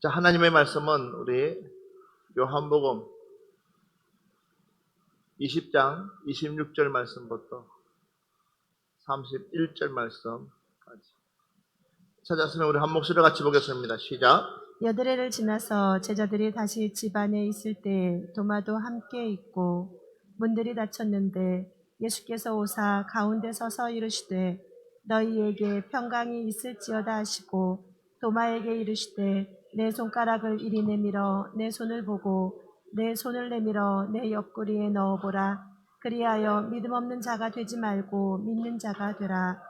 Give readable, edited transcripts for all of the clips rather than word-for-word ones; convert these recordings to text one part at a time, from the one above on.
자, 하나님의 말씀은 우리 요한복음 20장 26절 말씀부터 31절 말씀까지 찾았으면 우리 한 목소리로 같이 보겠습니다. 시작. 여드레를 지나서 제자들이 다시 집 안에 있을 때 도마도 함께 있고 문들이 닫혔는데 예수께서 오사 가운데 서서 이르시되 너희에게 평강이 있을지어다 하시고 도마에게 이르시되 내 손가락을 이리 내밀어 내 손을 보고 내 손을 내밀어 내 옆구리에 넣어보라. 그리하여 믿음 없는 자가 되지 말고 믿는 자가 되라.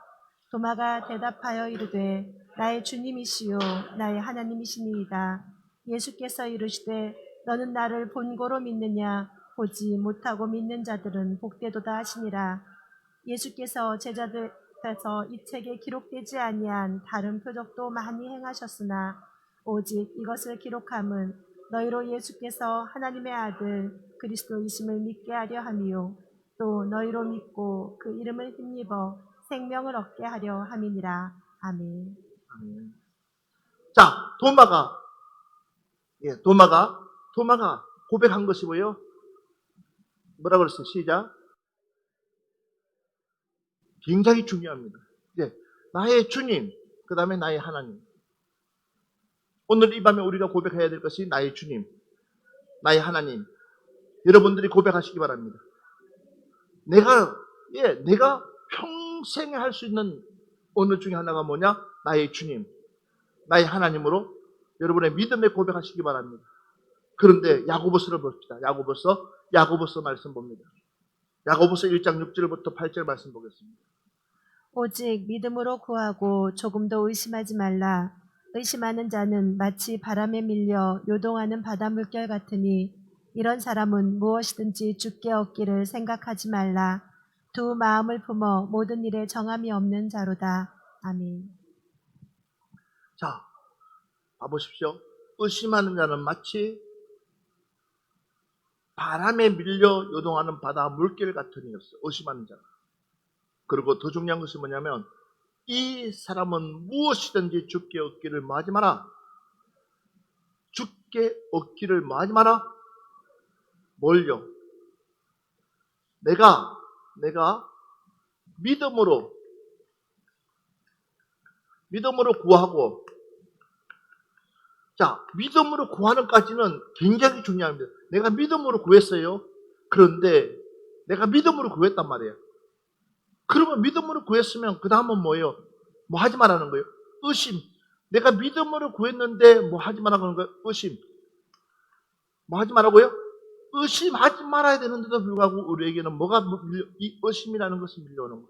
도마가 대답하여 이르되 나의 주님이시요 나의 하나님이시니이다. 예수께서 이르시되 너는 나를 본고로 믿느냐? 보지 못하고 믿는 자들은 복되도다 하시니라. 예수께서 제자들에서 이 책에 기록되지 아니한 다른 표적도 많이 행하셨으나 오직 이것을 기록함은 너희로 예수께서 하나님의 아들 그리스도이심을 믿게 하려 함이요 또 너희로 믿고 그 이름을 힘입어 생명을 얻게 하려 함이니라. 아멘. 자, 도마가 고백한 것이 뭐예요? 뭐라고 그랬어요? 시작. 굉장히 중요합니다. 이제 나의 주님, 그 다음에 나의 하나님. 오늘 이 밤에 우리가 고백해야 될 것이 나의 주님, 나의 하나님. 여러분들이 고백하시기 바랍니다. 내가 평생에 할 수 있는 언어 중에 하나가 뭐냐? 나의 주님, 나의 하나님으로 여러분의 믿음에 고백하시기 바랍니다. 그런데 야고보서를 봅시다. 야고보서 말씀 봅니다. 야고보서 1장 6절부터 8절 말씀 보겠습니다. 오직 믿음으로 구하고 조금도 의심하지 말라. 의심하는 자는 마치 바람에 밀려 요동하는 바다 물결 같으니 이런 사람은 무엇이든지 주께 얻기를 생각하지 말라. 두 마음을 품어 모든 일에 정함이 없는 자로다. 아멘. 자, 봐보십시오. 의심하는 자는 마치 바람에 밀려 요동하는 바다 물결 같으니였어. 의심하는 자. 그리고 더 중요한 것은 뭐냐면 이 사람은 무엇이든지 주께 얻기를 마지 마라. 주께 얻기를 마지 마라. 뭘요? 내가 믿음으로 구하고, 자, 믿음으로 구하는까지는 굉장히 중요합니다. 내가 믿음으로 구했어요. 그런데 내가 믿음으로 구했단 말이에요. 그러면 믿음으로 구했으면 그 다음은 뭐예요? 뭐 하지 말라는 거예요? 의심. 내가 믿음으로 구했는데 뭐 하지 말라는 거예요? 의심. 뭐 하지 말라고요? 의심하지 말아야 되는데도 불구하고 우리에게는 이 의심이라는 것이 밀려오는 거예요.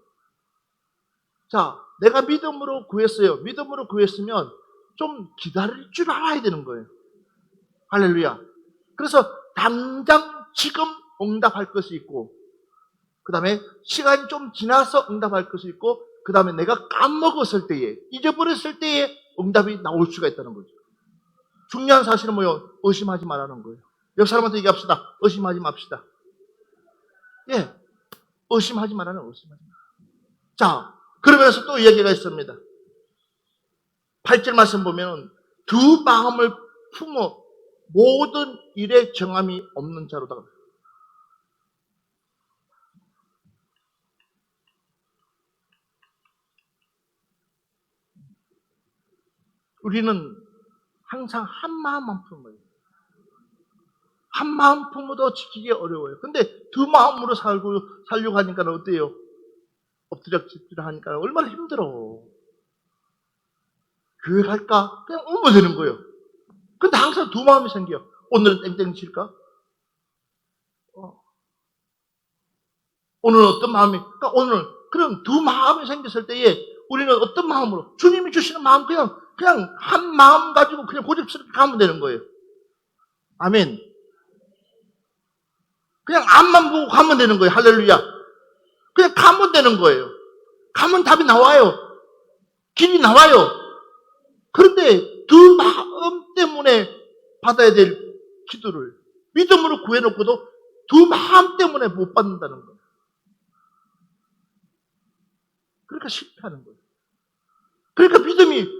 자, 내가 믿음으로 구했어요. 믿음으로 구했으면 좀 기다릴 줄 알아야 되는 거예요. 할렐루야. 그래서 당장 지금 응답할 것이 있고, 그 다음에 시간이 좀 지나서 응답할 것이 있고, 그 다음에 내가 까먹었을 때에, 잊어버렸을 때에 응답이 나올 수가 있다는 거죠. 중요한 사실은 뭐예요? 의심하지 말라는 거예요. 옆 사람한테 얘기합시다. 의심하지 맙시다. 예, 의심하지 말라는 의심하지 마. 자, 그러면서 또 이야기가 있습니다. 8절 말씀 보면 두 마음을 품어 모든 일에 정함이 없는 자로다. 우리는 항상 한 마음만 품어요. 한 마음 품어도 지키기 어려워요. 근데 두 마음으로 살려고 하니까 어때요? 엎드려 하니까 얼마나 힘들어. 교회 갈까? 그냥 오면 되는 거예요. 근데 항상 두 마음이 생겨요. 오늘은 땡땡 칠까? 오늘은 어떤 마음이? 그러니까 오늘 그럼 두 마음이 생겼을 때에 우리는 어떤 마음으로? 주님이 주시는 마음 그냥 한 마음 가지고 그냥 고집스럽게 가면 되는 거예요. 아멘. 그냥 앞만 보고 가면 되는 거예요. 할렐루야. 그냥 가면 되는 거예요. 가면 답이 나와요. 길이 나와요. 그런데 두 마음 때문에 받아야 될 기도를 믿음으로 구해놓고도 두 마음 때문에 못 받는다는 거예요. 그러니까 실패하는 거예요. 그러니까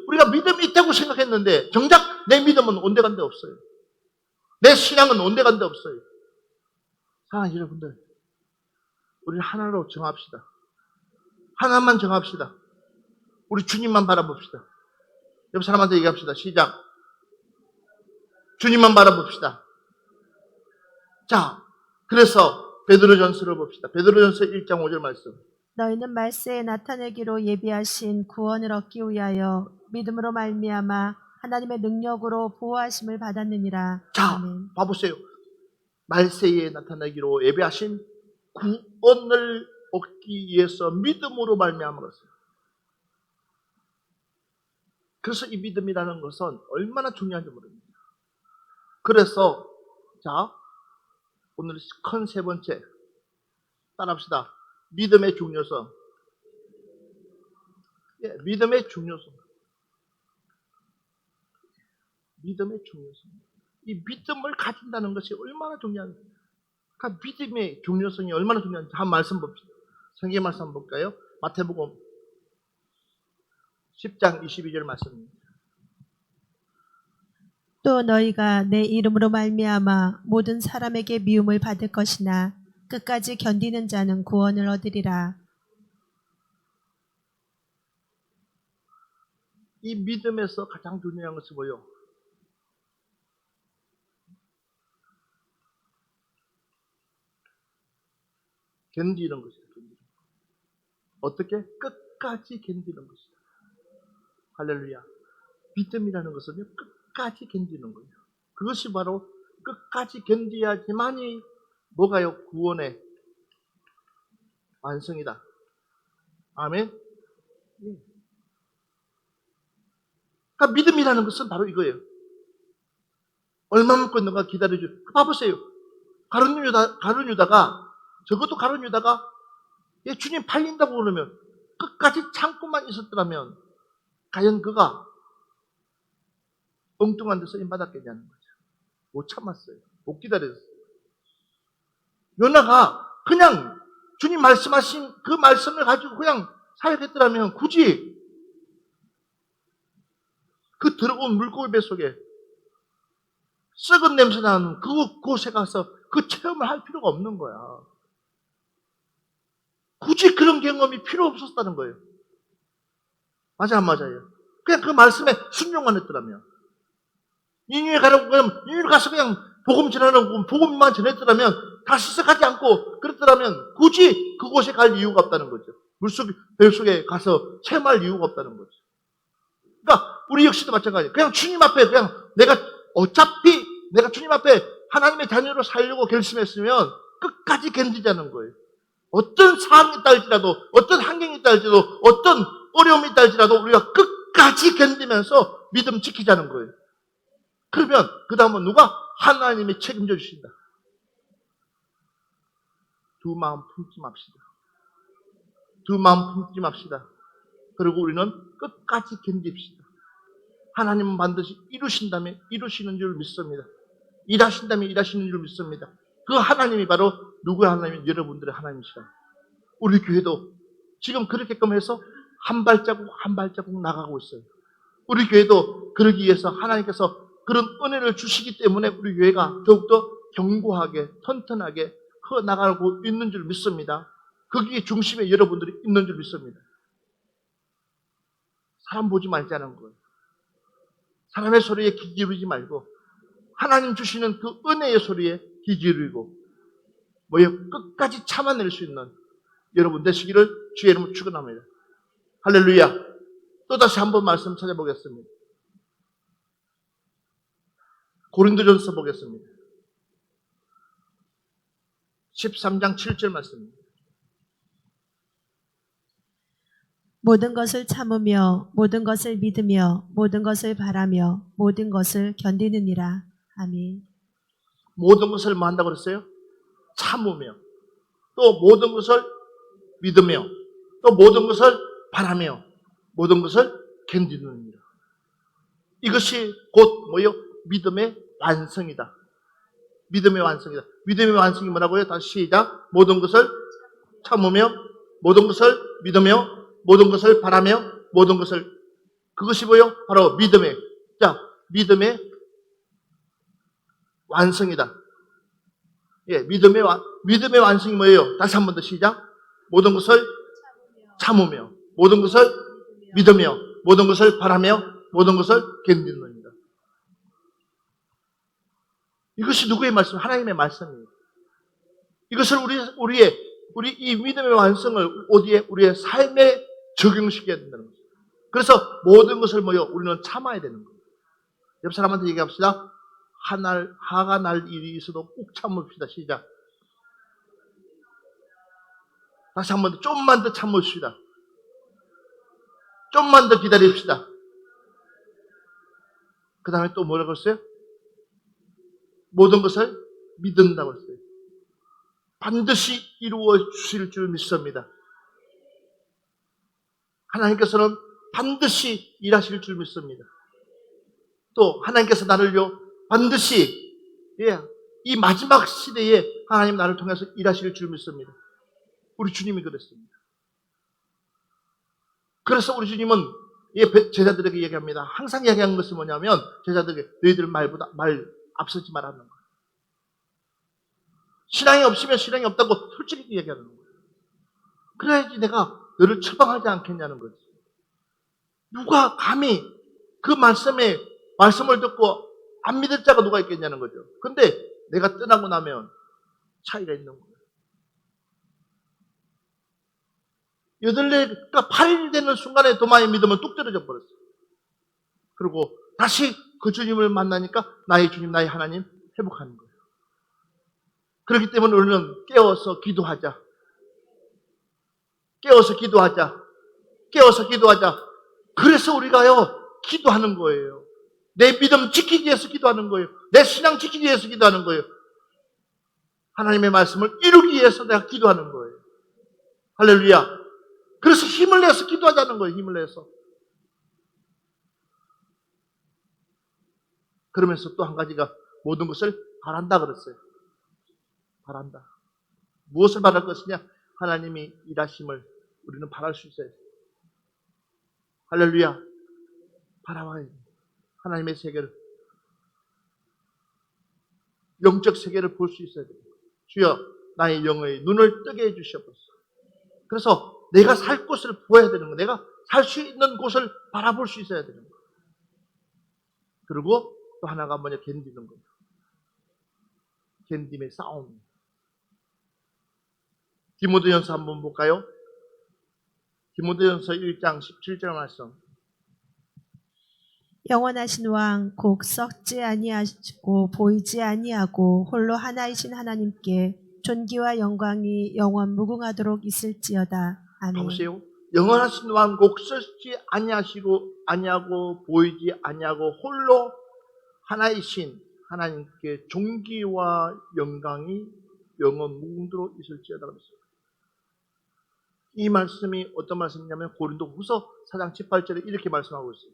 우리가 믿음이 있다고 생각했는데 정작 내 믿음은 온데간데 없어요. 내 신앙은 온데간데 없어요. 사랑하는 여러분들, 우리는 하나로 정합시다. 하나만 정합시다. 우리 주님만 바라봅시다. 옆 사람한테 얘기합시다. 시작. 주님만 바라봅시다. 자, 그래서 베드로전서를 봅시다. 베드로전서 1장 5절 말씀. 너희는 말세에 나타내기로 예비하신 구원을 얻기 위하여 믿음으로 말미암아 하나님의 능력으로 보호하심을 받았느니라. 자, 아멘. 봐보세요. 말세에 나타내기로 예비하신 구원을 얻기 위해서 믿음으로 말미암은 것을. 그래서 이 믿음이라는 것은 얼마나 중요한지 모릅니다. 그래서 자, 오늘 큰 세 번째 따라합시다. 믿음의 중요성. 예, 믿음의 중요성. 믿음의 중요성. 이 믿음을 가진다는 것이 얼마나 중요한지. 그러니까 믿음의 중요성이 얼마나 중요한지 한 말씀 봅시다. 성경 말씀 한번 볼까요? 마태복음 10장 22절 말씀입니다. 또 너희가 내 이름으로 말미암아 모든 사람에게 미움을 받을 것이나 끝까지 견디는 자는 구원을 얻으리라. 이 믿음에서 가장 중요한 것이 뭐예요? 견디는 것이다. 견디는. 어떻게? 끝까지 견디는 것이다. 할렐루야. 믿음이라는 것은요, 끝까지 견디는 거예요. 그것이 바로 끝까지 견디야지만이 뭐가요? 구원의 완성이다. 아멘. 그러니까 믿음이라는 것은 바로 이거예요. 얼마만큼 있는가 기다려줘. 봐보세요. 가룟 유다가 적어도 가룟 유다가 주님 팔린다고 그러면 끝까지 참고만 있었더라면 과연 그가 엉뚱한 데서 임받았겠냐는 거죠. 못 참았어요. 못 기다렸어요. 요나가 그냥 주님 말씀하신 그 말씀을 가지고 그냥 사역했더라면 굳이 그 더러운 물고기 속에 썩은 냄새 나는 그곳에 가서 그 체험을 할 필요가 없는 거야. 굳이 그런 경험이 필요 없었다는 거예요. 맞아, 안 맞아요? 그냥 그 말씀에 순종만 했더라면. 니느웨 가라고 그러면 니느웨 가서 그냥 복음 전하는 복음만 전했더라면 다시서 가지 않고 그랬더라면 굳이 그곳에 갈 이유가 없다는 거죠. 별 속에 가서 체험할 이유가 없다는 거죠. 그러니까 우리 역시도 마찬가지예요. 그냥 주님 앞에 어차피 내가 주님 앞에 하나님의 자녀로 살려고 결심했으면 끝까지 견디자는 거예요. 어떤 상황이 있다 할지라도, 어떤 환경이 있다 할지라도, 어떤 어려움이 있다 할지라도 우리가 끝까지 견디면서 믿음 지키자는 거예요. 그러면 그 다음은 누가? 하나님이 책임져 주신다. 두 마음 품지 맙시다. 두 마음 품지 맙시다. 그리고 우리는 끝까지 견딥시다. 하나님은 반드시 이루신다면 이루시는 줄 믿습니다. 일하신다면 일하시는 줄 믿습니다. 그 하나님이 바로 누구의 하나님이? 여러분들의 하나님이시다. 우리 교회도 지금 그렇게끔 해서 한 발자국 한 발자국 나가고 있어요. 우리 교회도 그러기 위해서 하나님께서 그런 은혜를 주시기 때문에 우리 교회가 더욱더 견고하게 튼튼하게 커나가고 있는 줄 믿습니다. 거기에 중심에 여러분들이 있는 줄 믿습니다. 사람 보지 말자는 거예요. 사람의 소리에 귀 기울이지 말고 하나님 주시는 그 은혜의 소리에 귀 기울이고 끝까지 참아낼 수 있는 여러분 되시기를 주의 이름으로 축원합니다. 할렐루야. 또다시 한번 말씀 찾아보겠습니다. 고린도전서 보겠습니다. 13장 7절 말씀입니다. 모든 것을 참으며 모든 것을 믿으며 모든 것을 바라며 모든 것을 견디느니라. 아멘. 모든 것을 뭐 한다고 그랬어요? 참으며 또 모든 것을 믿으며 또 모든 것을 바라며 모든 것을 견디느니라. 이것이 곧 뭐요? 믿음의 완성이다. 믿음의 완성이다. 믿음의 완성이 뭐라고요? 다시 시작. 모든 것을 참으며 모든 것을 믿으며 모든 것을 바라며 모든 것을 그것이 뭐요? 바로 믿음의, 자, 믿음의 완성이다. 예, 믿음의 완성이 뭐예요? 다시 한 번 더 시작. 모든 것을 참으며, 모든 것을 믿으며, 모든 것을 바라며, 모든 것을 견디는입니다. 이것이 누구의 말씀? 하나님의 말씀이에요. 이것을 우리 이 믿음의 완성을 어디에? 우리의 삶에 적용시켜야 된다는 거죠. 그래서 모든 것을 뭐요? 우리는 참아야 되는 거예요. 옆 사람한테 얘기합시다. 화가 날 일이 있어도 꼭 참읍시다. 시작. 다시 한 번 더, 좀만 더 참읍시다. 좀만 더 기다립시다. 그 다음에 또 뭐라고 했어요? 모든 것을 믿는다고 했어요. 반드시 이루어 주실 줄 믿습니다. 하나님께서는 반드시 일하실 줄 믿습니다. 또 하나님께서 나를요 반드시 이 마지막 시대에 하나님 나를 통해서 일하실 줄 믿습니다. 우리 주님이 그랬습니다. 그래서 우리 주님은 제자들에게 얘기합니다. 항상 얘기하는 것이 뭐냐면 제자들에게 너희들 말 앞서지 말라는 거예요. 신앙이 없으면 신앙이 없다고 솔직히 얘기하는 거예요. 그래야지 내가 너를 처방하지 않겠냐는 거지. 누가 감히 그 말씀을 듣고 안 믿을 자가 누가 있겠냐는 거죠. 근데 내가 떠나고 나면 차이가 있는 거예요. 8일이 되는 순간에 도마의 믿음은 뚝 떨어져 버렸어요. 그리고 다시 그 주님을 만나니까 나의 주님, 나의 하나님 회복하는 거예요. 그렇기 때문에 우리는 깨어서 기도하자. 깨어서 기도하자. 깨어서 기도하자. 그래서 우리가요, 기도하는 거예요. 내 믿음 지키기 위해서 기도하는 거예요. 내 신앙 지키기 위해서 기도하는 거예요. 하나님의 말씀을 이루기 위해서 내가 기도하는 거예요. 할렐루야. 그래서 힘을 내서 기도하자는 거예요. 힘을 내서. 그러면서 또 한 가지가 모든 것을 바란다 그랬어요. 바란다. 무엇을 바랄 것이냐? 하나님이 일하심을 우리는 바랄 수 있어요. 할렐루야. 바라봐야 돼요. 하나님의 세계를, 영적 세계를 볼 수 있어야 돼요. 주여, 나의 영의 눈을 뜨게 해주시옵소서. 그래서 내가 살 곳을 보아야 되는 거예요. 내가 살 수 있는 곳을 바라볼 수 있어야 되는 거예요. 그리고 또 하나가 뭐냐? 견디는 거예요. 견딤의 싸움. 디모데전서 한번 볼까요? 디모데전서 1장 17절 말씀. 영원하신 왕 곧 썩지 아니하시고 보이지 아니하고 홀로 하나이신 하나님께 존귀와 영광이 영원 무궁하도록 있을지어다. 아멘. 보세요. 영원하신 왕 곧 썩지 아니하고 보이지 아니하고 홀로 하나이신 하나님께 존귀와 영광이 영원 무궁하도록 있을지어다 그랬어요. 이 말씀이 어떤 말씀이냐면 고린도후서 4장 18절에 이렇게 말씀하고 있어요.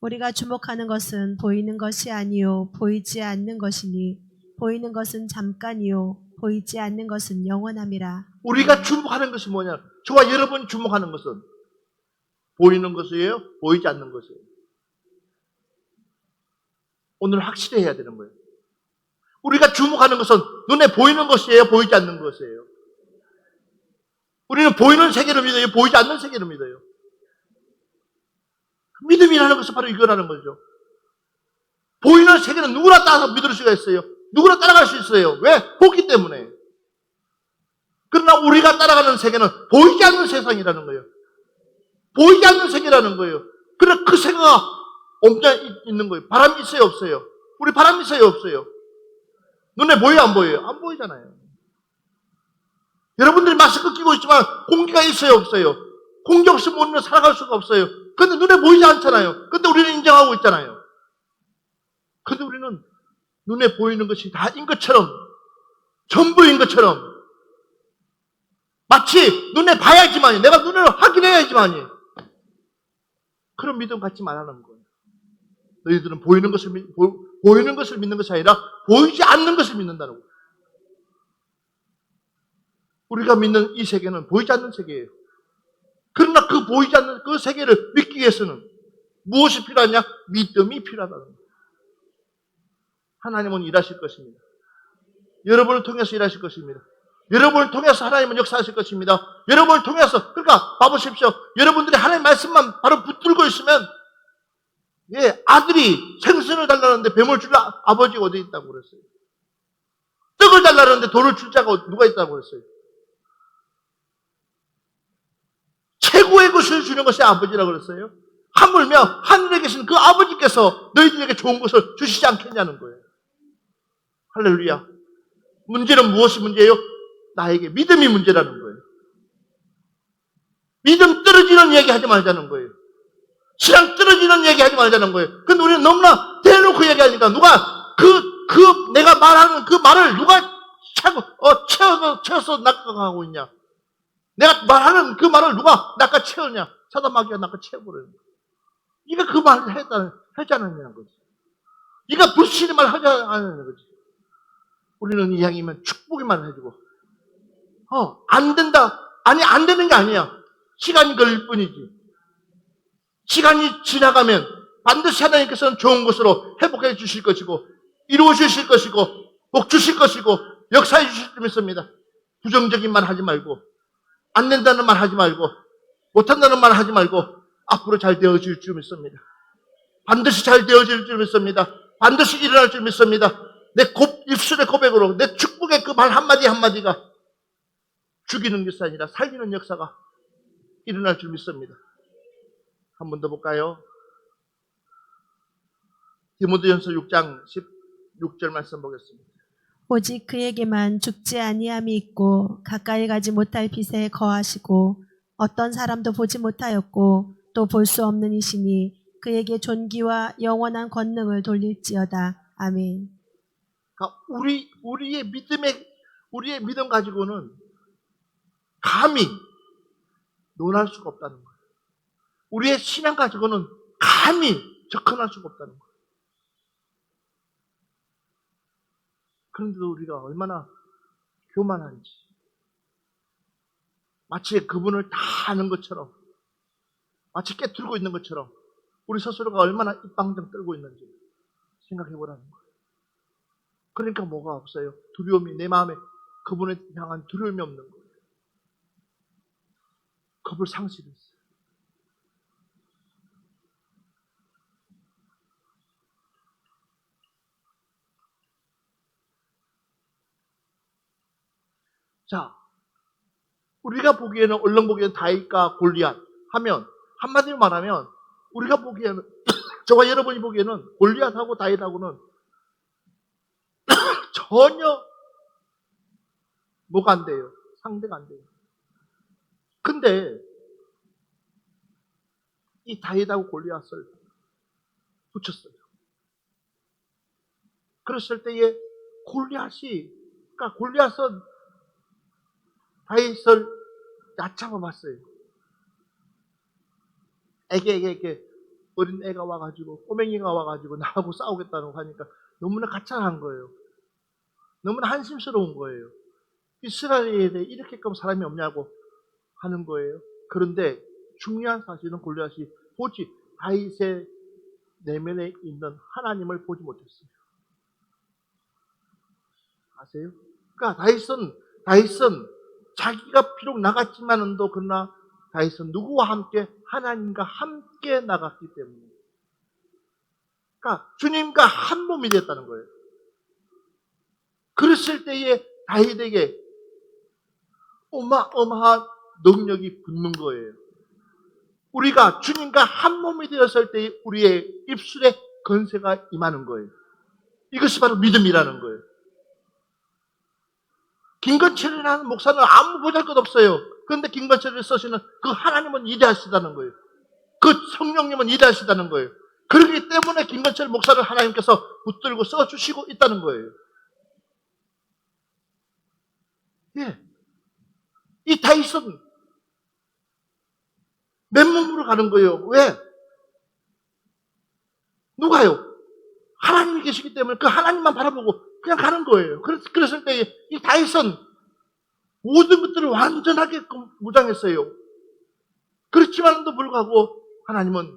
우리가 주목하는 것은 보이는 것이 아니요 보이지 않는 것이니 보이는 것은 잠깐이요 보이지 않는 것은 영원함이라. 우리가 주목하는 것이 뭐냐? 저와 여러분이 주목하는 것은 보이는 것이에요? 보이지 않는 것이에요? 오늘 확실히 해야 되는 거예요. 우리가 주목하는 것은 눈에 보이는 것이에요? 보이지 않는 것이에요? 우리는 보이는 세계를 믿어요? 보이지 않는 세계를 믿어요? 믿음이라는 것은 바로 이거라는 거죠. 보이는 세계는 누구나 따라서 믿을 수가 있어요. 누구나 따라갈 수 있어요. 왜? 보기 때문에. 그러나 우리가 따라가는 세계는 보이지 않는 세상이라는 거예요. 보이지 않는 세계라는 거예요. 그러나 그 세계가 없냐 있는 거예요. 바람이 있어요? 없어요? 우리 바람이 있어요? 없어요? 눈에 보여요? 안 보여요? 안 보이잖아요. 여러분들이 마스크 끼고 있지만 공기가 있어요? 없어요? 공기 없으면 우리는 살아갈 수가 없어요. 근데 눈에 보이지 않잖아요. 근데 우리는 인정하고 있잖아요. 근데 우리는 눈에 보이는 것이 다인 것처럼, 전부인 것처럼, 마치 눈에 봐야지만이, 내가 눈을 확인해야지만이, 그런 믿음 갖지 말라는 거예요. 너희들은 보이는 것을 믿는 것이 아니라 보이지 않는 것을 믿는다는 거예요. 우리가 믿는 이 세계는 보이지 않는 세계예요. 그러나 그 보이지 않는 그 세계를 믿기 위해서는 무엇이 필요하냐? 믿음이 필요하다는 거예요. 하나님은 일하실 것입니다. 여러분을 통해서 일하실 것입니다. 여러분을 통해서 하나님은 역사하실 것입니다. 여러분을 통해서, 그러니까 봐보십시오. 여러분들이 하나님 말씀만 바로 붙들고 있으면, 예, 아들이 생선을 달라는데 뱀을 줄 아버지가 어디 있다고 그랬어요? 떡을 달라는데 돌을 줄 자가 누가 있다고 그랬어요? 최고의 것을 주는 것이 아버지라고 그랬어요. 하물며 하늘에 계신 그 아버지께서 너희들에게 좋은 것을 주시지 않겠냐는 거예요. 할렐루야. 문제는 무엇이 문제예요? 나에게 믿음이 문제라는 거예요. 믿음 떨어지는 얘기 하지 말자는 거예요. 신앙 떨어지는 얘기 하지 말자는 거예요. 근데 우리는 너무나 대놓고 얘기하니까 누가 내가 말하는 그 말을 누가 채워서 낚아가고 있냐? 내가 말하는 그 말을 누가 낚아채우냐? 사다마귀가 낚아채워버려요. 네가 그 말을 하지 않았냐는 거지. 네가 불신의 말을 하지 않았냐는 거지. 우리는 이왕이면 축복의 말을 해주고, 안 된다. 아니, 안 되는 게 아니야. 시간이 걸릴 뿐이지. 시간이 지나가면 반드시 하나님께서는 좋은 것으로 회복해 주실 것이고, 이루어 주실 것이고, 복 주실 것이고, 역사해 주실 줄 믿습니다. 부정적인 말 하지 말고, 안 된다는 말 하지 말고, 못한다는 말 하지 말고, 앞으로 잘 되어질 줄 믿습니다. 반드시 잘 되어질 줄 믿습니다. 반드시 일어날 줄 믿습니다. 내 입술의 고백으로, 내 축복의 그 말 한마디 한마디가 죽이는 것이 아니라 살리는 역사가 일어날 줄 믿습니다. 한 번 더 볼까요? 디모데전서 6장 16절 말씀 보겠습니다. 오직 그에게만 죽지 아니함이 있고 가까이 가지 못할 빛에 거하시고 어떤 사람도 보지 못하였고 또 볼 수 없는 이시니 그에게 존귀와 영원한 권능을 돌릴지어다. 아멘. 그러니까 우리의 믿음 가지고는 감히 논할 수가 없다는 거예요. 우리의 신앙 가지고는 감히 접근할 수가 없다는 거예요. 그런데도 우리가 얼마나 교만한지, 마치 그분을 다 아는 것처럼, 마치 깨트리고 있는 것처럼 우리 스스로가 얼마나 입방정 떨고 있는지 생각해 보라는 거예요. 그러니까 뭐가 없어요? 두려움이 내 마음에 그분을 향한 두려움이 없는 거예요. 겁을 상실했어요. 자, 우리가 보기에는, 얼른 보기에는 다윗과 골리앗 하면, 한마디로 말하면, 우리가 보기에는, 저와 여러분이 보기에는 골리앗하고 다윗하고는 전혀 뭐가 안 돼요. 상대가 안 돼요. 근데 이 다윗하고 골리앗을 붙였어요. 그랬을 때에 그러니까 골리앗은 다윗을 얕잡아 봤어요. 애게 어린 애가 와가지고, 꼬맹이가 와가지고 나하고 싸우겠다고 하니까 너무나 가짜한 거예요. 너무나 한심스러운 거예요. 이스라엘에 이렇게끔 사람이 없냐고 하는 거예요. 그런데 중요한 사실은 골리앗이 오직 다윗의 내면에 있는 하나님을 보지 못했어요. 아세요? 그러니까 다윗은 자기가 비록 나갔지만은도 그러나 다윗은 누구와 함께? 하나님과 함께 나갔기 때문에. 그러니까 주님과 한 몸이 됐다는 거예요. 그랬을 때에 다윗에게 어마어마한 능력이 붙는 거예요. 우리가 주님과 한 몸이 되었을 때 우리의 입술에 건세가 임하는 거예요. 이것이 바로 믿음이라는 거예요. 김건철이라는 목사는 아무 보잘것 없어요. 그런데 김건철을 쓰시는 그 하나님은 위대하시다는 거예요. 그 성령님은 위대하시다는 거예요. 그렇기 때문에 김건철 목사를 하나님께서 붙들고 써주시고 있다는 거예요. 예. 이 다윗은 맨몸으로 가는 거예요. 왜? 누가요? 하나님이 계시기 때문에 그 하나님만 바라보고 그냥 가는 거예요. 그랬을 때 이 다윗은 모든 것들을 완전하게 무장했어요. 그렇지만도 불구하고 하나님은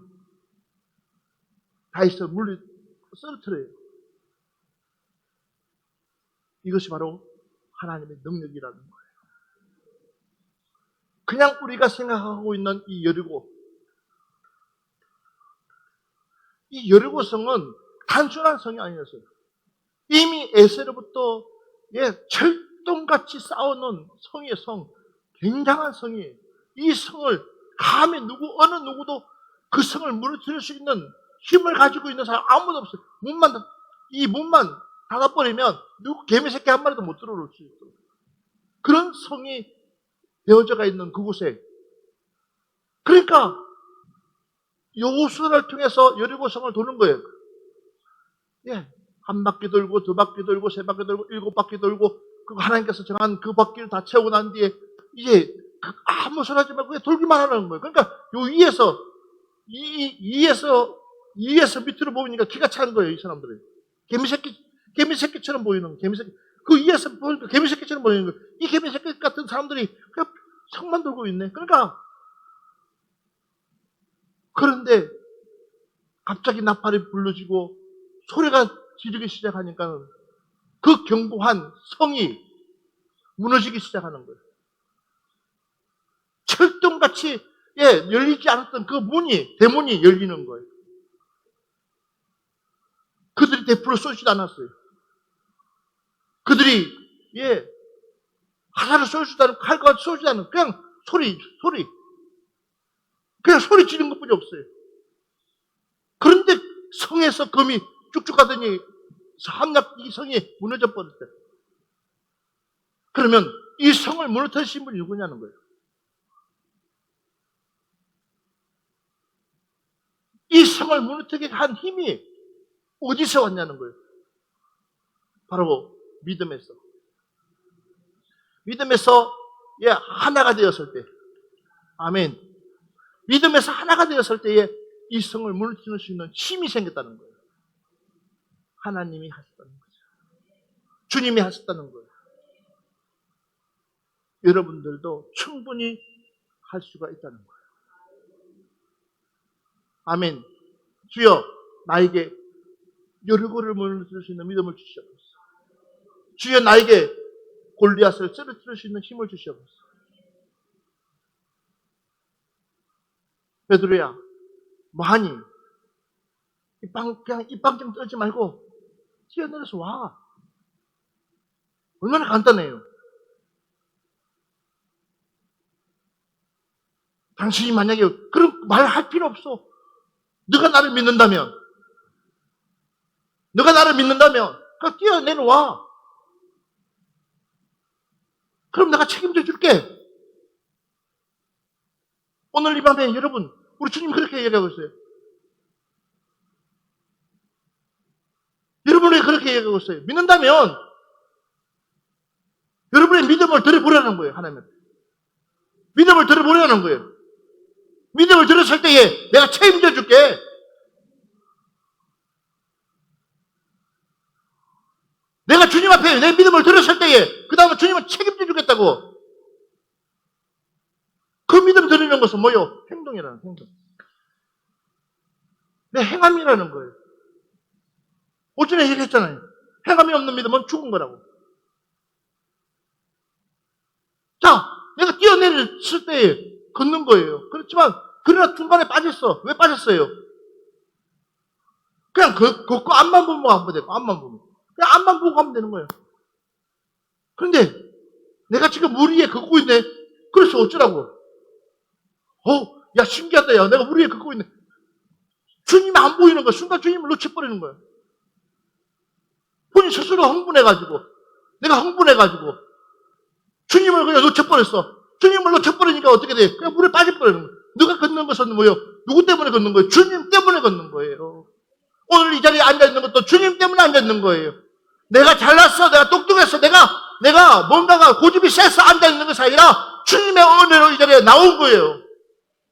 다윗을 물리 쓰러뜨려요. 이것이 바로 하나님의 능력이라는 거예요. 그냥 우리가 생각하고 있는 이 여리고 성은 단순한 성이 아니었어요. 이미 에세로부터 철동같이 쌓아놓은 성의 성, 굉장한 성이에요. 이 성을 감히 어느 누구도 그 성을 무너뜨릴 수 있는 힘을 가지고 있는 사람 아무도 없어요. 이 문만 닫아버리면 개미 새끼 한 마리도 못 들어올 수 있어요. 그런 성이 되어져가 있는 그곳에, 그러니까 여호수아를 통해서 여리고성을 도는 거예요. 한 바퀴 돌고 두 바퀴 돌고 세 바퀴 돌고 일곱 바퀴 돌고, 그리고 하나님께서 정한 그 바퀴를 다 채우고 난 뒤에 이제 아무 소리 하지 말고 그냥 돌기만 하는 거예요. 그러니까 요 위에서 밑으로 보니까 기가 찬 거예요, 이 사람들이. 개미새끼처럼 보이는 개미새끼. 그 위에서 보니까 개미새끼처럼 보이는 거예요. 이 개미새끼 같은 사람들이 그냥 성만 돌고 있네. 그런데 갑자기 나팔이 불러지고 소리가 지르기 시작하니까 그 견고한 성이 무너지기 시작하는 거예요. 철동같이 열리지 않았던 그 대문이 열리는 거예요. 그들이 대풀을 쏘지도 않았어요. 그들이 화살을 쏘지도 않고 칼과 쏘지도 않고 그냥 그냥 소리 지르는 것뿐이 없어요. 그런데 성에서 금이 쭉쭉 가더니 이 성이 무너져 버렸어요. 그러면 이 성을 무너뜨리신 분이 누구냐는 거예요. 이 성을 무너뜨리게 한 힘이 어디서 왔냐는 거예요. 바로 믿음에서 하나가 되었을 때, 아멘. 믿음에서 하나가 되었을 때에 이 성을 무너뜨릴 수 있는 힘이 생겼다는 거예요. 하나님이 하셨다는 거죠. 주님이 하셨다는 거예요. 여러분들도 충분히 할 수가 있다는 거예요. 아멘. 주여, 나에게 여리고를 무너뜨릴 수 있는 믿음을 주시옵소서. 주여, 나에게 골리앗을 쓰러뜨릴 수 있는 힘을 주시옵소서. 베드로야, 뭐하니? 그냥 입방 좀 떨지 말고 뛰어내려서 와. 얼마나 간단해요. 당신이 만약에 그런 말 할 필요 없어. 너가 나를 믿는다면 그냥 뛰어내려와. 그럼 내가 책임져 줄게. 오늘 이 밤에 여러분, 우리 주님 그렇게 얘기하고 있어요. 여러분이 그렇게 얘기하고 있어요. 믿는다면 여러분의 믿음을 들여보려는 거예요. 하나님은 믿음을 들여보려는 거예요. 믿음을 들었을 때에 내가 책임져 줄게. 내가 주님 앞에 내 믿음을 들었을 때에 그 다음에 주님은 책임져 주겠다고. 그 믿음 드리는 것은 뭐요? 행동이라는 행동. 내 행함이라는 거예요. 오전에 얘기했잖아요. 행함이 없는 믿음은 죽은 거라고. 자, 내가 뛰어내렸을 때 걷는 거예요. 그렇지만 그러나 중간에 빠졌어. 왜 빠졌어요? 그냥 걷고 앞만 보면 가면 되고, 앞만 보면. 그냥 앞만 보고 가면 되는 거예요. 그런데 내가 지금 물 위에 걷고 있네. 그래서 어쩌라고? 야, 신기하다. 야, 내가 물 위에 걷고 있네. 주님이 안 보이는 거야. 순간 주님을 놓쳐버리는 거야. 본인 스스로 내가 흥분해가지고 주님을 그냥 놓쳐버렸어. 주님을 놓쳐버리니까 어떻게 돼? 그냥 물에 빠져버리는 거야. 너가 걷는 것은 뭐예요? 누구 때문에 걷는 거예요? 주님 때문에 걷는 거예요. 오늘 이 자리에 앉아있는 것도 주님 때문에 앉아있는 거예요. 내가 잘났어. 내가 똑똑했어. 내가 뭔가가 고집이 세서 앉아있는 것이 아니라 주님의 은혜로 이 자리에 나온 거예요.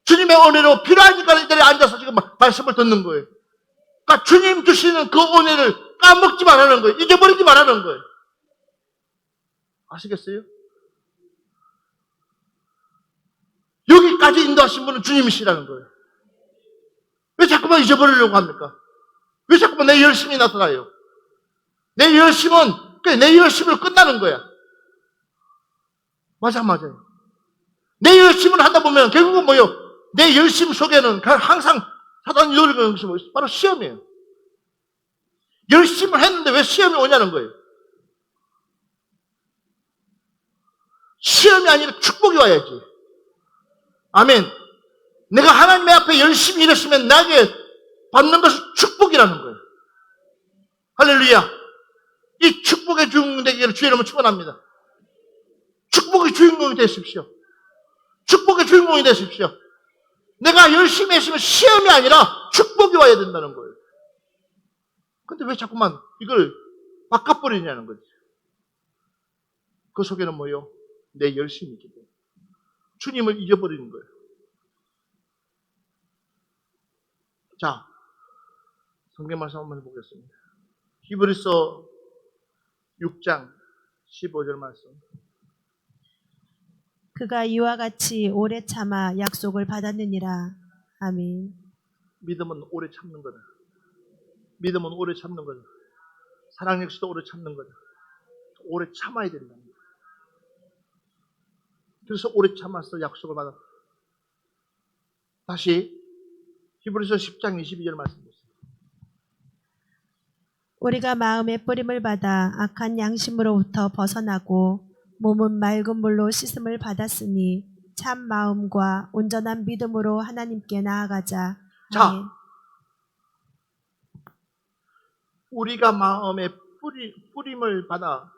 주님의 은혜로 필요하니까 이 자리에 앉아서 지금 말씀을 듣는 거예요. 그러니까 주님 주시는 그 은혜를 까먹지 말라는 거예요. 잊어버리지 말라는 거예요. 아시겠어요? 여기까지 인도하신 분은 주님이시라는 거예요. 왜 자꾸만 잊어버리려고 합니까? 왜 자꾸만 내 열심이 나타나요? 내 열심은 내 열심으로 끝나는 거야. 맞아요. 내 열심을 하다 보면 결국은 뭐요? 내 열심 속에는 항상 사단이 노리는 것이 뭐예요? 바로 시험이에요. 열심을 했는데 왜 시험이 오냐는 거예요. 시험이 아니라 축복이 와야지. 아멘. 내가 하나님의 앞에 열심히 일했으면 나에게 받는 것은 축복이라는 거예요. 할렐루야. 이 축복의 주인공 되기를 주의 이름으로 축원합니다. 축복의 주인공이 되십시오. 축복의 주인공이 되십시오. 내가 열심히 했으면 시험이 아니라 축복이 와야 된다는 거예요. 근데 왜 자꾸만 이걸 바꿔버리냐는 거지. 그 속에는 뭐예요? 내 열심이 있기 때문에. 주님을 잊어버리는 거예요. 자, 성경 말씀 한번 보겠습니다. 히브리서 6장 15절 말씀. 그가 이와 같이 오래 참아 약속을 받았느니라. 아멘. 믿음은 오래 참는 거다. 믿음은 오래 참는 거다. 사랑 역시도 오래 참는 거다. 오래 참아야 된다. 그래서 오래 참아서 약속을 받았다. 다시 히브리서 10장 22절 말씀 보세요. 우리가 마음의 뿌림을 받아 악한 양심으로부터 벗어나고 몸은 맑은 물로 씻음을 받았으니 참 마음과 온전한 믿음으로 하나님께 나아가자. 자, 아멘. 우리가 마음의 뿌림을 받아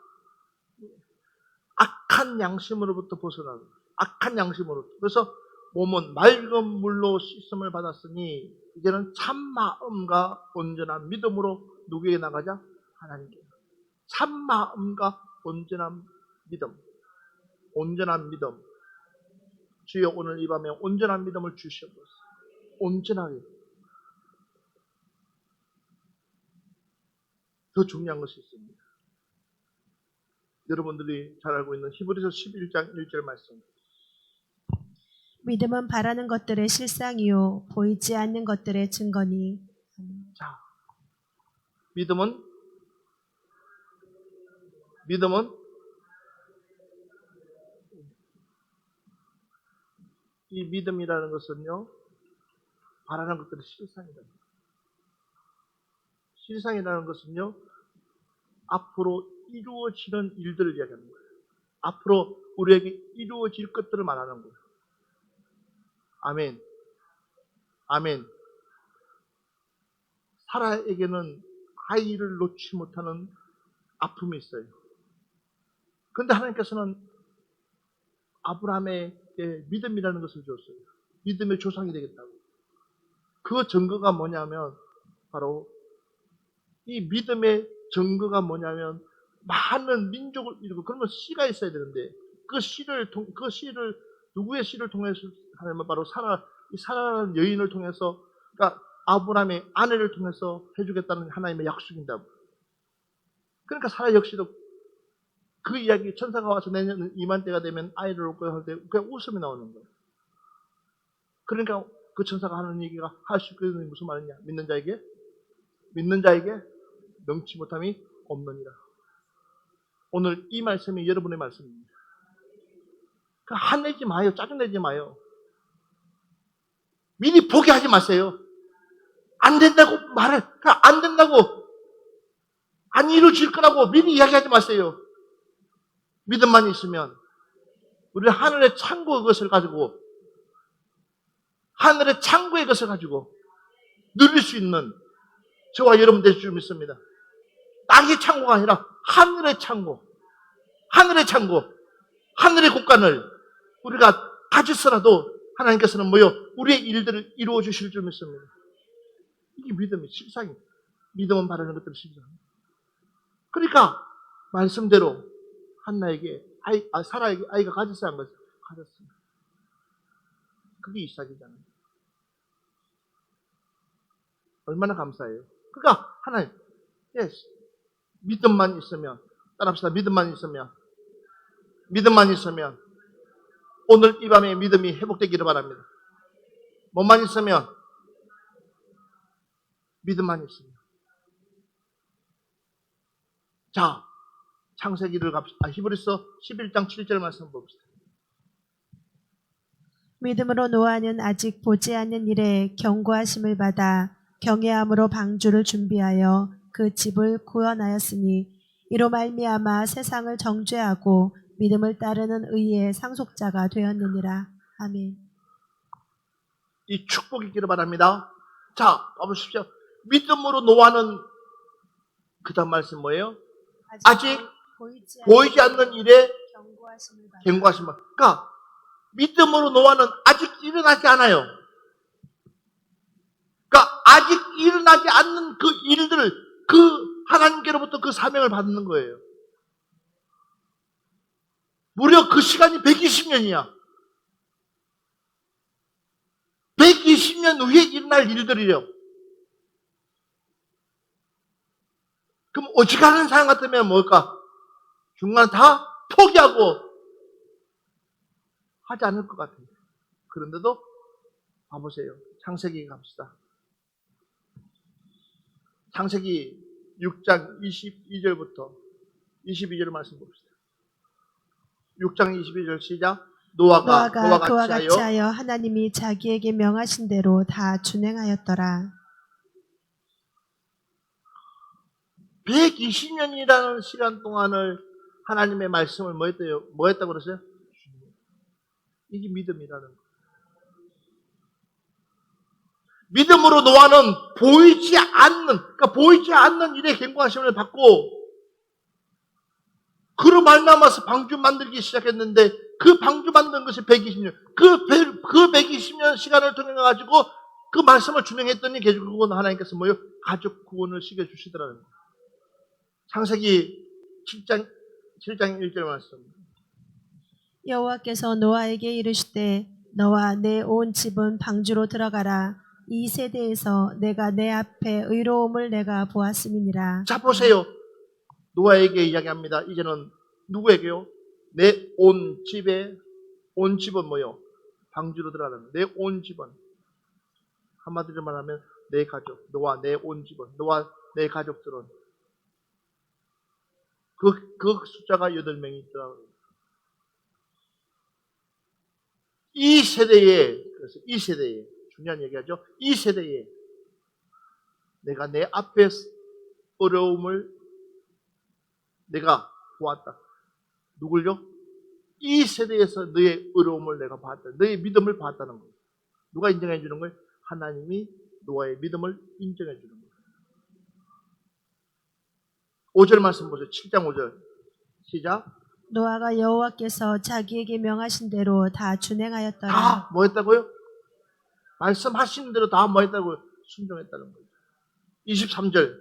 악한 양심으로부터 벗어나고 악한 양심으로부터. 그래서 몸은 맑은 물로 씻음을 받았으니 이제는 참 마음과 온전한 믿음으로 누구에게 나가자? 하나님께. 참 마음과 온전한 믿음. 온전한 믿음. 주여 오늘 이 밤에 온전한 믿음을 주시옵소서. 온전하게. 더 중요한 것이 있습니다. 여러분들이 잘 알고 있는 히브리서 11장 1절 말씀. 믿음은 바라는 것들의 실상이요 보이지 않는 것들의 증거니. 자, 믿음은 이 믿음이라는 것은요, 바라는 것들의 실상이다. 실상이라는 것은요, 앞으로 이루어지는 일들을 이야기하는 거예요. 앞으로 우리에게 이루어질 것들을 말하는 거예요. 아멘. 아멘. 사라에게는 아이를 놓지 못하는 아픔이 있어요. 그런데 하나님께서는 아브라함에게 믿음이라는 것을 줬어요. 믿음의 조상이 되겠다고. 그 증거가 뭐냐면 바로 이 믿음의 증거가 뭐냐면 많은 민족을 이루고, 그러면 씨가 있어야 되는데 그 씨를 누구의 씨를 통해서 하냐면 바로 사라라는 여인을 통해서, 그러니까 아브라함의 아내를 통해서 해주겠다는 하나님의 약속인다. 그러니까 사라 역시도 그 이야기, 천사가 와서 내년 이맘때가 되면 아이를 얻고 할 때 그냥 웃음이 나오는 거예요. 그러니까 그 천사가 하는 얘기가 할 수 있는 무슨 말이냐? 믿는 자에게 능치 못함이 없느니라. 오늘 이 말씀이 여러분의 말씀입니다. 한내지 마요. 짜증내지 마요. 미리 포기하지 마세요. 안 된다고 안 된다고, 안 이루어질 거라고 미리 이야기하지 마세요. 믿음만 있으면 우리 하늘의 창고의 것을 가지고, 하늘의 창고의 것을 가지고 누릴 수 있는 저와 여러분 될 줄 믿습니다. 땅의 창고가 아니라 하늘의 창고, 하늘의 곳간을 우리가 가졌어라도 하나님께서는 우리의 일들을 이루어 주실 줄 믿습니다. 이게 믿음의 실상입니다. 믿음은 바라는 것들을 실상입니다. 그러니까 말씀대로 한나에게 사라에게 아이가 가졌어야 한 것을 가졌습니다. 그게 이삭이잖아요. 얼마나 감사해요. 그러니까 하나님, 믿음만 있으면, 따라합시다. 믿음만 있으면 오늘 이 밤에 믿음이 회복되기를 바랍니다. 뭐만 있으면? 믿음만 있으면. 자, 창세기를 갑시다. 히브리서 11장 7절 말씀 봅시다. 믿음으로 노아는 아직 보지 않는 일에 경고하심을 받아 경외함으로 방주를 준비하여 그 집을 구원하였으니 이로 말미암아 세상을 정죄하고 믿음을 따르는 의의 상속자가 되었느니라. 아멘. 이 축복이 있기를 바랍니다. 자, 봐보십시오. 믿음으로 노아는 그 다음 말씀 뭐예요? 아직 보이지 않는 일에 경고하심을. 그러니까 믿음으로 노아는 아직 일어나지 않아요. 그러니까 아직 일어나지 않는 그 일들을 그 하나님께로부터 그 사명을 받는 거예요. 무려 그 시간이 120년이야. 120년 후에 일어날 일들이요. 그럼 어지간한 사람 같으면 뭘까? 중간에 다 포기하고 하지 않을 것 같아요. 그런데도 봐보세요. 창세기 갑시다. 창세기 6장 22절부터 22절 말씀 봅시다. 6장 22절 시작. 노아가 그와 같이 하여 하나님이 자기에게 명하신 대로 다 준행하였더라. 120년이라는 시간 동안을 하나님의 말씀을 뭐 했다고 그랬어요? 이게 믿음이라는 거예요. 믿음으로 노아는 그러니까 보이지 않는 일에 경고하심을 받고 그로 말미암아서 방주 만들기 시작했는데 그 방주 만든 것이 120년. 그 120년 시간을 통해 가지고 그 말씀을 준행했더니 결국은 하나님께서 뭐요? 가족 구원을 시켜주시더라는 거예요. 창세기 7장 1절 말씀. 여호와께서 노아에게 이르시되 너와 내 온 집은 방주로 들어가라. 이 세대에서 내가 내 앞에 의로움을 내가 보았음이니라. 자 보세요. 노아에게 이야기합니다. 이제는 누구에게요? 내 온 집은 뭐요? 방주로 들어가는 내 온 집은. 한마디로 말하면 내 가족, 너와 내 온 집은, 너와 내 가족들은 그 숫자가 8명이 있더라고요. 이 세대에 중요한 얘기하죠. 이 세대에 내가 내 앞에 어려움을 내가 보았다. 누굴요? 이 세대에서 너의 어려움을 내가 봤다. 너의 믿음을 봤다는 거예요. 누가 인정해 주는 거예요? 하나님이 노아의 믿음을 인정해 주는 거예요. 5절 말씀 보세요. 7장 5절 시작. 노아가 여호와께서 자기에게 명하신 대로 다 준행하였더라. 다 뭐 했다고요? 말씀하신 대로 다 뭐 했다고요? 순종했다는 거예요. 23절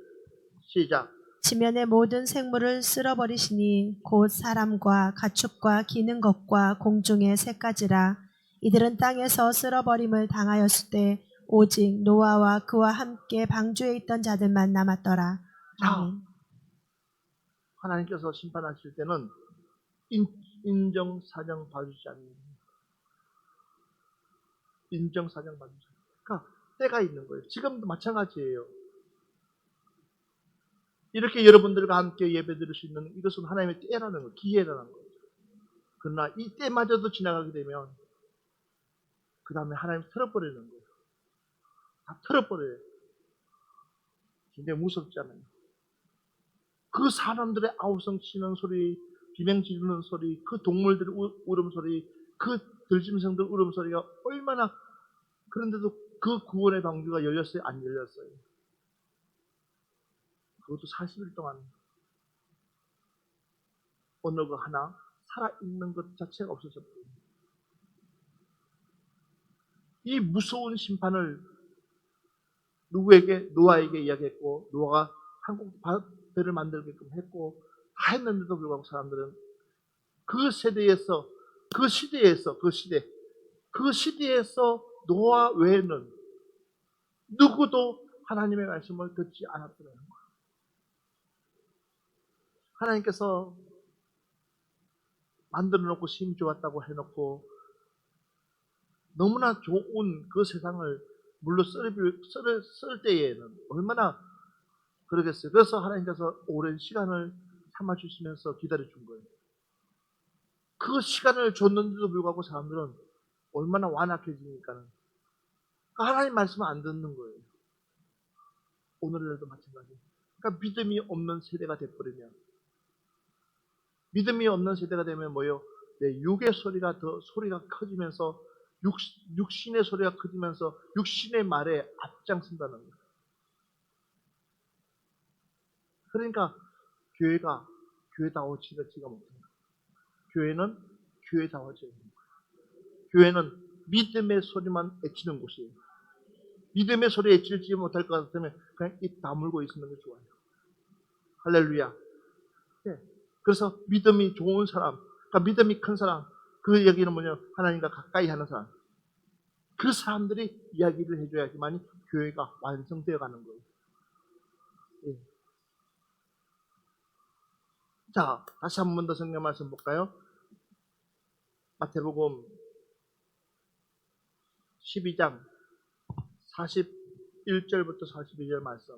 시작. 지면의 모든 생물을 쓸어버리시니 곧 사람과 가축과 기는 것과 공중의 새까지라. 이들은 땅에서 쓸어버림을 당하였을 때 오직 노아와 그와 함께 방주에 있던 자들만 남았더라. 아멘. 하나님께서 심판하실 때는 인정사정 봐주지 않는 인정사정 봐주지 않는 그러니까 때가 있는 거예요. 지금도 마찬가지예요. 이렇게 여러분들과 함께 예배 드릴 수 있는 이것은 하나님의 때라는 거예요. 기회라는 거예요. 그러나 이 때마저도 지나가게 되면 그 다음에 하나님 틀어버리는 거예요. 다 틀어버려요. 굉장히 무섭잖아요. 그 사람들의 아우성 치는 소리, 비명 지르는 소리, 그 동물들의 울음소리, 그 들짐승들 울음소리가 얼마나 그런데도 그 구원의 방주가 열렸어요? 안 열렸어요? 그것도 40일 동안 어느 거 하나 살아있는 것 자체가 없어졌거든요. 이 무서운 심판을 누구에게? 노아에게 이야기했고 노아가 한국 배를 만들게끔 했고 다 했는데도 불구하고 사람들은 그 세대에서 그 시대에서 노아 외에는 누구도 하나님의 말씀을 듣지 않았더라는 거예요. 하나님께서 만들어 놓고 심 좋았다고 해놓고 너무나 좋은 그 세상을 물로 쓸 때에는 얼마나 그러겠어요. 그래서 하나님께서 오랜 시간을 참아주시면서 기다려준 거예요. 그 시간을 줬는데도 불구하고 사람들은 얼마나 완악해지니까는 하나님 말씀을 안 듣는 거예요. 오늘날도 마찬가지예요. 그러니까 믿음이 없는 세대가 돼버리면, 믿음이 없는 세대가 되면 뭐예요? 내 육의 소리가 더 소리가 커지면서 육신의 소리가 커지면서 육신의 말에 앞장선다는 거예요. 그러니까 교회가 교회다워지지가 못합니다. 교회는 교회다워져야 됩니다. 교회는 믿음의 소리만 외치는 곳이에요. 믿음의 소리에 외치지 못할 것 같으면 그냥 입 다물고 있는 게 좋아요. 할렐루야. 네. 그래서 믿음이 좋은 사람, 그러니까 믿음이 큰 사람, 그 얘기는 뭐냐? 하나님과 가까이 하는 사람. 그 사람들이 이야기를 해줘야지만 교회가 완성되어 가는 거예요. 예. 자, 다시 한 번 더 성경 말씀 볼까요? 마태복음 12장 41절부터 42절 말씀.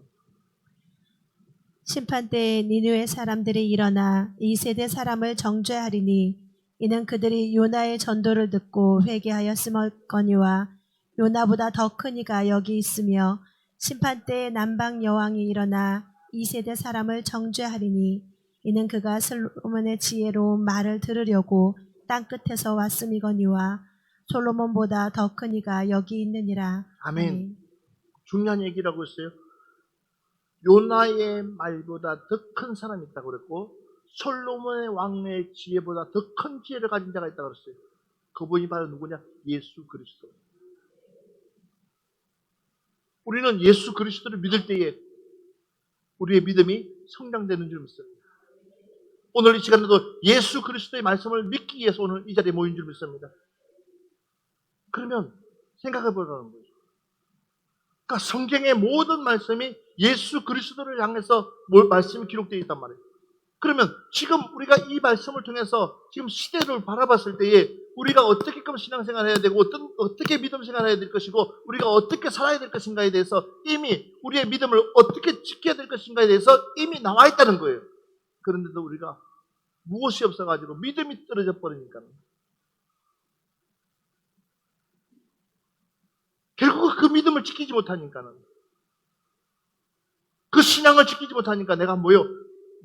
심판때에 니느웨 사람들이 일어나 이 세대 사람을 정죄하리니 이는 그들이 요나의 전도를 듣고 회개하였으거니와 요나보다 더 큰 이가 여기 있으며 심판때에 남방 여왕이 일어나 이 세대 사람을 정죄하리니 이는 그가 솔로몬의 지혜로 말을 들으려고 땅끝에서 왔음이거니와 솔로몬보다 더 큰 이가 여기 있느니라. 아멘. 중요한 얘기라고 했어요. 요나의 말보다 더 큰 사람이 있다고 그랬고 솔로몬의 왕의 지혜보다 더 큰 지혜를 가진 자가 있다고 그랬어요. 그분이 바로 누구냐? 예수 그리스도. 우리는 예수 그리스도를 믿을 때에 우리의 믿음이 성장되는 줄 믿습니다. 오늘 이 시간에도 예수 그리스도의 말씀을 믿기 위해서 오늘 이 자리에 모인 줄 믿습니다. 그러면 생각해 보라는 거죠. 그러니까 성경의 모든 말씀이 예수 그리스도를 향해서 말씀이 기록되어 있단 말이에요. 그러면 지금 우리가 이 말씀을 통해서 지금 시대를 바라봤을 때에 우리가 어떻게 신앙생활을 해야 되고 어떻게 믿음 생활을 해야 될 것이고 우리가 어떻게 살아야 될 것인가에 대해서 이미 우리의 믿음을 어떻게 지켜야 될 것인가에 대해서 이미 나와 있다는 거예요. 그런데도 우리가 무엇이 없어가지고 믿음이 떨어져 버리니까 결국 그 믿음을 지키지 못하니까는 그 신앙을 지키지 못하니까 내가 뭐요?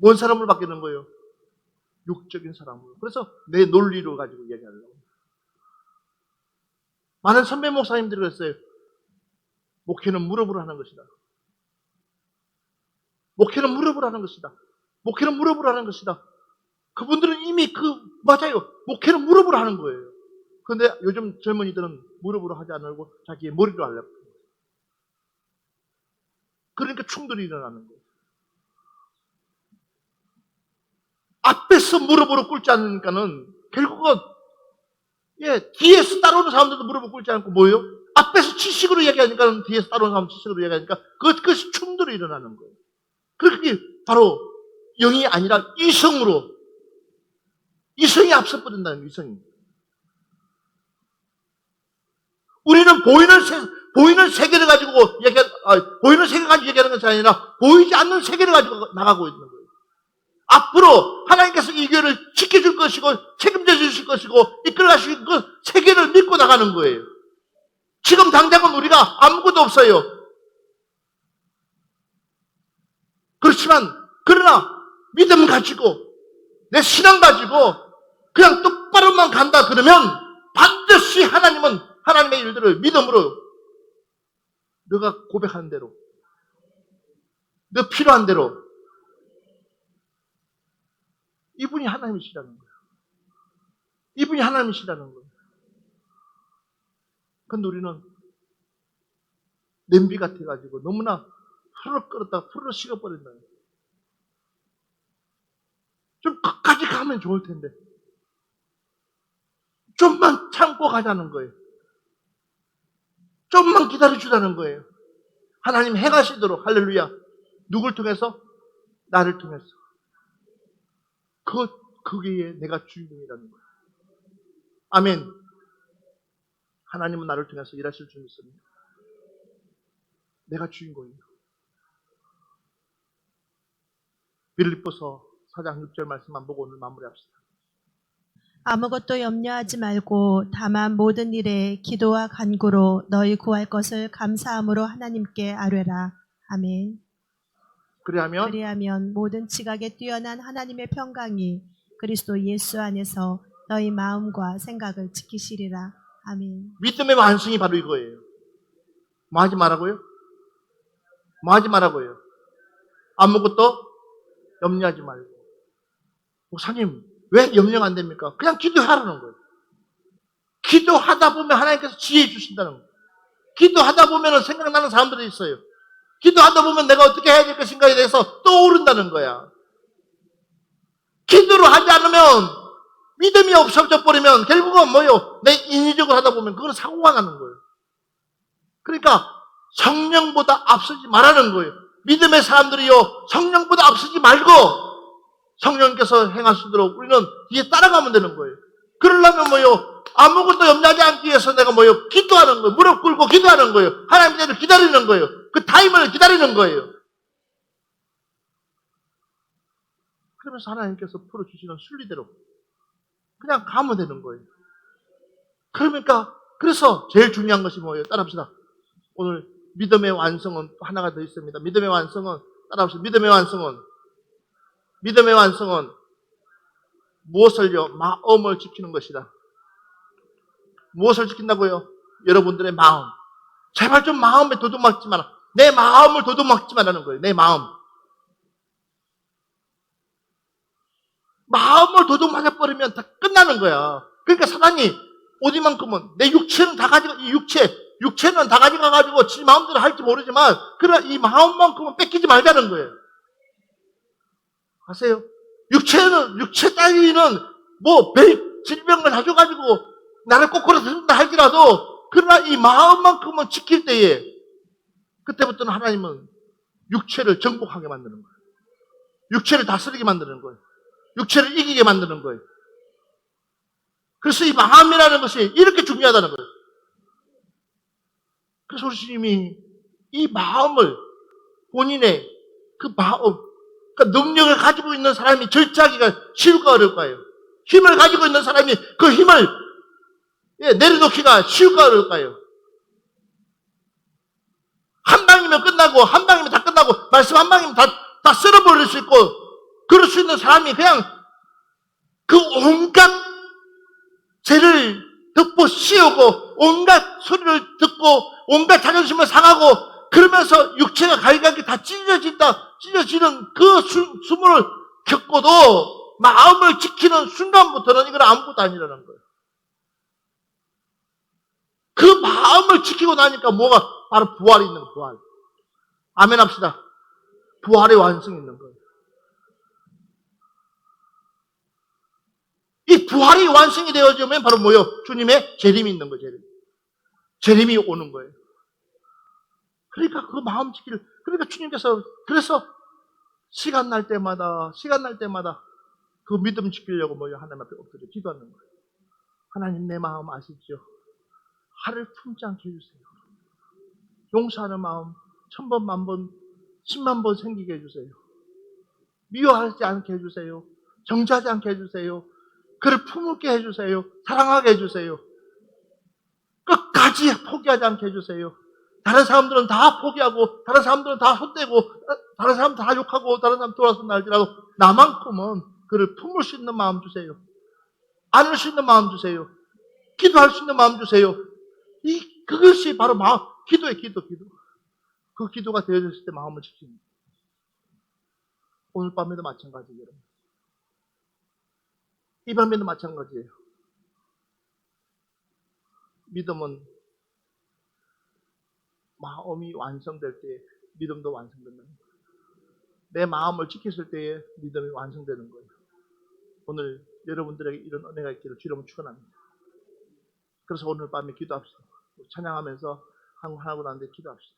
뭔 사람으로 바뀌는 거예요? 육적인 사람으로. 그래서 내 논리로 가지고 얘기하려고. 많은 선배 목사님들이 그랬어요. 목회는 무릎으로 하는 것이다. 목회는 무릎으로 하는 것이다. 목회는 무릎으로 하는 것이다. 그분들은 이미 맞아요. 목회는 무릎으로 하는 거예요. 그런데 요즘 젊은이들은 무릎으로 하지 않으려고 자기의 머리로 하려고. 그러니까 충돌이 일어나는 거예요. 앞에서 무릎으로 꿇지 않으니까는 결국은 뒤에서 따라오는 사람들도 무릎을 꿇지 않고 뭐예요? 앞에서 지식으로 얘기하니까 뒤에서 따라오는 사람 지식으로 얘기하니까 그것이 충돌이 일어나는 거예요. 그게 바로 영이 아니라 이성으로 이성이 앞서 버린다는 거예요. 이성이. 우리는 보이는 세계를 가지고 보이는 세계를 가지고 얘기하는 것이 아니라 보이지 않는 세계를 가지고 나가고 있는 거예요. 앞으로 하나님께서 이 교회를 지켜줄 것이고 책임져 주실 것이고 이끌어 가실 그 세계를 믿고 나가는 거예요. 지금 당장은 우리가 아무것도 없어요. 그렇지만 그러나 믿음 가지고 내 신앙 가지고 그냥 똑바로만 간다 그러면 반드시 하나님은 하나님의 일들을 믿음으로 너가 고백하는 대로 너 필요한 대로 이분이 하나님이시라는 거예요. 이분이 하나님이시라는 거예요. 그런데 우리는 냄비 같아가지고 너무나 풀을 끓었다가 풀을 식어버린다. 좀 끝까지 가면 좋을 텐데 좀만 참고 가자는 거예요. 좀만 기다려주자는 거예요. 하나님 행하시도록. 할렐루야. 누굴 통해서? 나를 통해서. 그게 내가 주인공이라는 거예요. 아멘. 하나님은 나를 통해서 일하실 줄 믿습니다. 내가 주인공이에요. 빌립보서 4장 6절 말씀만 보고 오늘 마무리합시다. 아무것도 염려하지 말고 다만 모든 일에 기도와 간구로 너희 구할 것을 감사함으로 하나님께 아뢰라. 아멘. 그리하면 모든 지각에 뛰어난 하나님의 평강이 그리스도 예수 안에서 너희 마음과 생각을 지키시리라. 아멘. 믿음의 완성이 바로 이거예요. 뭐 하지 말라고요? 뭐 하지 말라고요? 아무것도 염려하지 말고. 목사님, 왜 염려가 안 됩니까? 그냥 기도하라는 거예요. 기도하다 보면 하나님께서 지혜 주신다는 거예요. 기도하다 보면 생각나는 사람들이 있어요. 기도하다 보면 내가 어떻게 해야 될 것인가에 대해서 떠오른다는 거야. 기도를 하지 않으면 믿음이 없어져 버리면 결국은 뭐요? 내 인위적으로 하다 보면 그건 사고가 나는 거예요. 그러니까 성령보다 앞서지 말라는 거예요. 믿음의 사람들이요, 성령보다 앞서지 말고 성령께서 행하시도록 우리는 뒤에 따라가면 되는 거예요. 그러려면 뭐요? 아무것도 염려하지 않기 위해서 내가 뭐요? 기도하는 거예요. 무릎 꿇고 기도하는 거예요. 하나님의 때를 기다리는 거예요. 그 타임을 기다리는 거예요. 그러면서 하나님께서 풀어주시는 순리대로 그냥 가면 되는 거예요. 그러니까 그래서 제일 중요한 것이 뭐예요? 따라합시다. 오늘 믿음의 완성은 하나가 더 있습니다. 믿음의 완성은 따라합시다. 믿음의 완성은 무엇을요? 마음을 지키는 것이다. 무엇을 지킨다고요? 여러분들의 마음. 제발 좀 마음에 도둑맞지 마라. 내 마음을 도둑맞지 말라는 거예요. 내 마음. 마음을 도둑맞아버리면 다 끝나는 거야. 그러니까 사단이 어디만큼은 내 육체는 다 가지고, 이 육체는 다 가져가가지고 지 마음대로 할지 모르지만, 그러나 이 마음만큼은 뺏기지 말자는 거예요. 아세요? 육체 따위는 뭐, 질병을 가져가지고 나를 꼬꾸라 들는다 할지라도, 그러나 이 마음만큼은 지킬 때에, 그때부터는 하나님은 육체를 정복하게 만드는 거예요. 육체를 다스리게 만드는 거예요. 육체를 이기게 만드는 거예요. 그래서 이 마음이라는 것이 이렇게 중요하다는 거예요. 그래서 우리 주님이 이 마음을 본인의 그 마음, 그러니까 능력을 가지고 있는 사람이 절제하기가 쉬울까 어려울까요? 힘을 가지고 있는 사람이 그 힘을 내려놓기가 쉬울까 어려울까요? 한 방이면 끝나고, 한 방이면 다 끝나고, 말씀 한 방이면 다 쓸어버릴 수 있고, 그럴 수 있는 사람이 그냥 그 온갖 죄를 덮고 씌우고, 온갖 소리를 듣고, 온갖 자존심을 상하고, 그러면서 육체가 갈갈기 다 찢어지는 그 수모를 겪고도 마음을 지키는 순간부터는 이건 아무것도 아니라는 거예요. 그 마음을 지키고 나니까 뭐가 바로 부활이 있는 거예요. 부활. 아멘 합시다. 부활의 완성이 있는 거예요. 이 부활이 완성이 되어지면 바로 뭐요? 주님의 재림이 있는 거예요. 재림이 오는 거예요. 그러니까 그 마음 지키를, 그러니까 주님께서 그래서 시간 날 때마다 그 믿음 지키려고 뭐요? 하나님 앞에 엎드려 기도하는 거예요. 하나님 내 마음 아시죠? 화를 품지 않게 해주세요. 용서하는 마음 1000번, 10,000번, 100,000번 생기게 해주세요. 미워하지 않게 해주세요. 정죄하지 않게 해주세요. 그를 품을게 해주세요. 사랑하게 해주세요. 끝까지 포기하지 않게 해주세요. 다른 사람들은 다 포기하고, 다른 사람들은 다 손대고, 다른 사람 다 욕하고, 다른 사람 돌아선다 할지라도 나만큼은 그를 품을 수 있는 마음 주세요. 안을 수 있는 마음 주세요. 기도할 수 있는 마음 주세요. 그것이 바로 기도예요, 기도. 그 기도가 되어졌을 때 마음을 지킵니다. 오늘 밤에도 마찬가지예요. 이 밤에도 마찬가지예요. 믿음은 마음이 완성될 때 믿음도 완성된다는 거예요. 내 마음을 지켰을 때에 믿음이 완성되는 거예요. 오늘 여러분들에게 이런 은혜가 있기를 주님을 축원합니다. 그래서 오늘 밤에 기도합시다. 찬양하면서 하고 나는데 기도합시다.